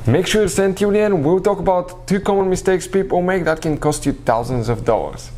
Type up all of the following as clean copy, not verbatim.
Make sure you stay until the end. We'll talk about 2 common mistakes people make that can cost you thousands of dollars.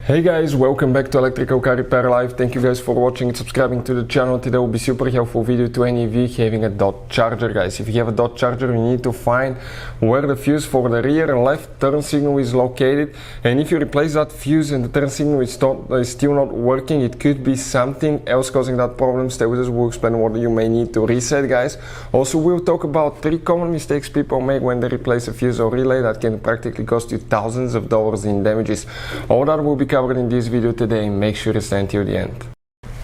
Hey guys, welcome back to Electrical Car Repair Live. Thank you guys for watching and subscribing to the channel. Today will be super helpful video to any of you having a dot charger, guys. If you have a dot charger, you need to find where the fuse for the rear and left turn signal is located. And if you replace that fuse and the turn signal is still not working, it could be something else causing that problem. Stay with us, we'll explain what you may need to reset, guys. Also, we'll talk about 3 common mistakes people make when they replace a fuse or relay that can practically cost you thousands of dollars in damages. All that will be covered in this video today. Make sure to stay until the end.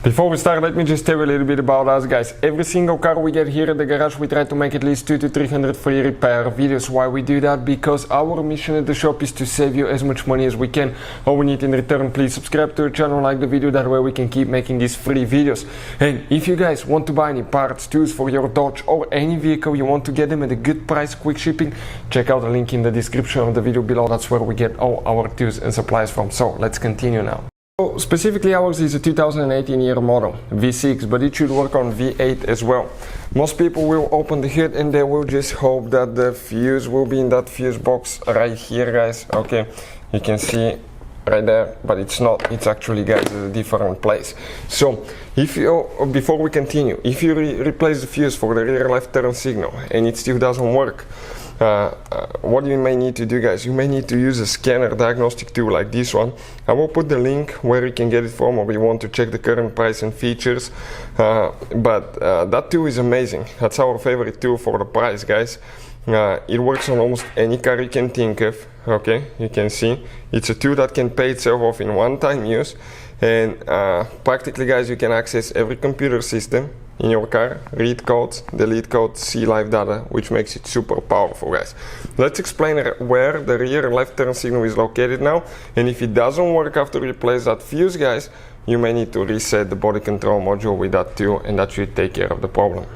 Before we start, let me just tell you a little bit about us, guys. Every single car we get here at the garage, we try to make at least 200 to 300 free repair videos. Why we do that? Because our mission at the shop is to save you as much money as we can. All we need in return, please subscribe to our channel, like the video, that way we can keep making these free videos. And if you guys want to buy any parts, tools for your Dodge or any vehicle, you want to get them at a good price, quick shipping, check out the link in the description of the video below. That's where we get all our tools and supplies from. So let's continue now. So specifically ours is a 2018 year model, V6, but it should work on V8 as well. Most people will open the hood and they will just hope that the fuse will be in that fuse box right here, guys. Okay, you can see right there, but it's not. It's actually, guys, a different place. So if you, before we continue, if you replace the fuse for the rear left turn signal and it still doesn't work, what you may need to do, guys, you may need to use a scanner diagnostic tool like this one. I will put the link where you can get it from, or you want to check the current price and features, but that tool is amazing. That's our favorite tool for the price, guys. It works on almost any car you can think of. Okay, you can see it's a tool that can pay itself off in one-time use, and practically, guys, you can access every computer system in your car, read codes, delete codes, see live data, which makes it super powerful, guys. Let's explain where the rear left turn signal is located now, and if it doesn't work after you replace that fuse, guys, you may need to reset the body control module with that tool, and that should take care of the problem.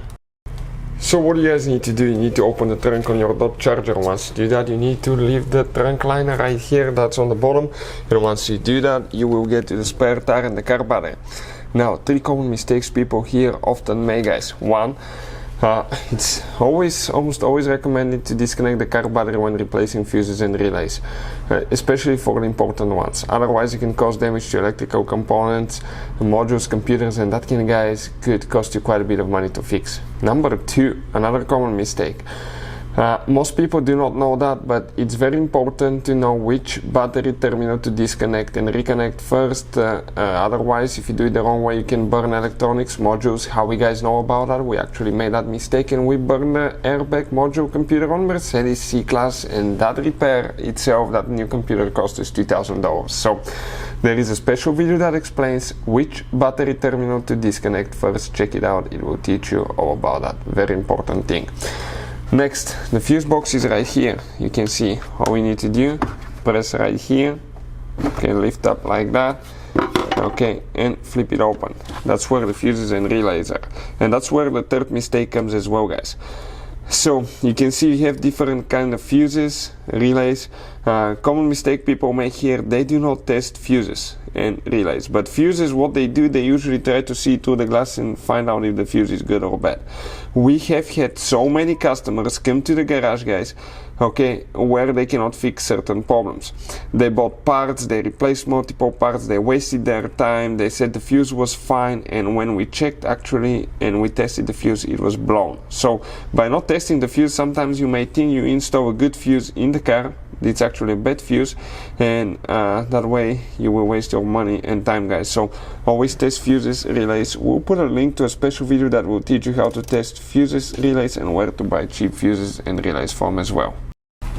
So what do you guys need to do? You need to open the trunk on your dot charger. Once you do that, you need to leave the trunk liner right here, that's on the bottom, and once you do that, you will get to the spare tire and the car battery. Now, 3 common mistakes people here often make, guys. 1, it's almost always recommended to disconnect the car battery when replacing fuses and relays, especially for the important ones. Otherwise, you can cause damage to electrical components, modules, computers, and that can, guys, could cost you quite a bit of money to fix. Number 2, another common mistake. Most people do not know that, but it's very important to know which battery terminal to disconnect and reconnect first. Otherwise, if you do it the wrong way, you can burn electronics, modules. How we guys know about that? We actually made that mistake and we burned the airbag module computer on Mercedes C-Class, and that repair itself, that new computer, cost us $2,000. So there is a special video that explains which battery terminal to disconnect first. Check it out, it will teach you all about that. Very important thing. Next, the fuse box is right here. You can see all we need to do, press right here, okay, lift up like that, okay, and flip it open. That's where the fuses and relays are, and that's where the third mistake comes as well, guys. So you can see you have different kind of fuses, relays. Common mistake people make here, they do not test fuses and relays, but fuses, what they do, they usually try to see through the glass and find out if the fuse is good or bad. We have had so many customers come to the garage, guys, okay, where they cannot fix certain problems. They bought parts, they replaced multiple parts, they wasted their time, they said the fuse was fine, and when we checked actually and we tested the fuse, it was blown. So by not testing the fuse, sometimes you may think you install a good fuse in the car, it's actually a bad fuse, and that way you will waste your money and time, guys. So always test fuses, relays. We'll put a link to a special video that will teach you how to test fuses, relays, and where to buy cheap fuses and relays from as well.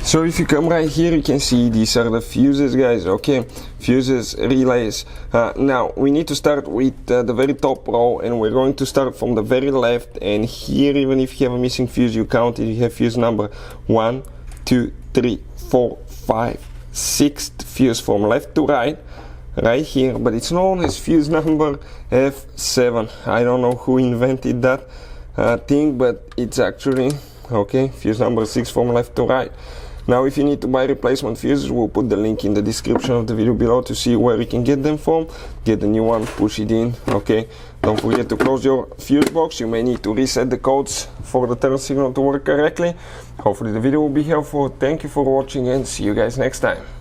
So if you come right here, you can see these are the fuses, guys, okay, fuses, relays. Now we need to start with the very top row, and we're going to start from the very left, and here, even if you have a missing fuse, you count it, you have fuse number 1, 2, 3, 4, 5, 6th fuse from left to right, right here, but it's known as fuse number F7. I don't know who invented that thing, but it's actually, okay, fuse number 6 from left to right. Now if you need to buy replacement fuses, we'll put the link in the description of the video below to see where you can get them from. Get the new one, push it in, okay? Don't forget to close your fuse box. You may need to reset the codes for the turn signal to work correctly. Hopefully the video will be helpful. Thank you for watching and see you guys next time.